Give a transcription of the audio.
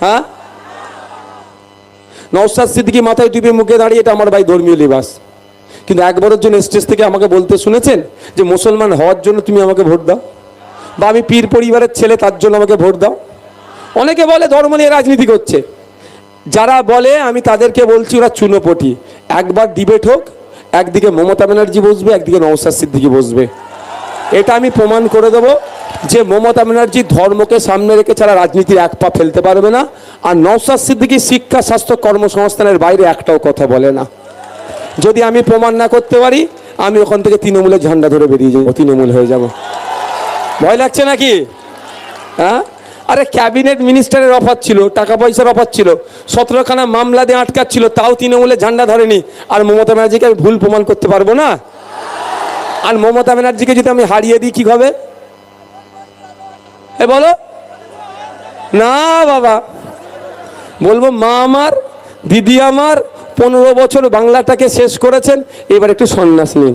হ্যাঁ, নওশাদ সিদ্দিকী মাথায় টুপি মুখে দাঁড়িয়ে, এটা আমার ভাই ধর্মীয় লিবাস। কিন্তু একবারের জন্য স্টেজ থেকে আমাকে বলতে শুনেছেন যে মুসলমান হওয়ার জন্য তুমি আমাকে ভোট দাও, বা আমি পীর পরিবারের ছেলে তার জন্য আমাকে ভোট দাও? অনেকে বলে ধর্ম নিয়ে রাজনীতি করছে। যারা বলে আমি তাদেরকে বলছি ওরা চুনোপটি। একবার ডিবেট হোক, একদিকে মমতা ব্যানার্জি বসবে, একদিকে নওশাদ সিদ্দিকী বসবে। এটা আমি প্রমাণ করে দেবো যে মমতা ব্যানার্জি ধর্মকে সামনে রেখে ছাড়া রাজনীতির এক পা ফেলতে পারবে না, আর নওশাদ সিদ্দিকী শিক্ষা, স্বাস্থ্য, কর্মসংস্থানের বাইরে একটাও কথা বলে না। যদি আমি প্রমাণ না করতে পারি, আমি ওখান থেকে তৃণমূলের ঝান্ডা ধরে বেরিয়ে যাবো, তৃণমূল হয়ে যাব। ভয় লাগছে নাকি? হ্যাঁ, আরে ক্যাবিনেট মিনিস্টারের অফার ছিল, টাকা পয়সার অফার ছিল, 17খানা মামলা দিয়ে আটকাচ্ছিল, তাও তৃণমূলের ঝান্ডা ধরেনি। আর মমতা ব্যানার্জিকে আমি ভুল প্রমাণ করতে পারবো না? আর মমতা ব্যানার্জিকে যদি আমি হারিয়ে দিই কি হবে? এ বলো না বাবা, বলবো মা আমার, দিদি আমার 15 বছর বাংলাটাকে শেষ করেছেন, এবার একটু সন্ন্যাস নিন।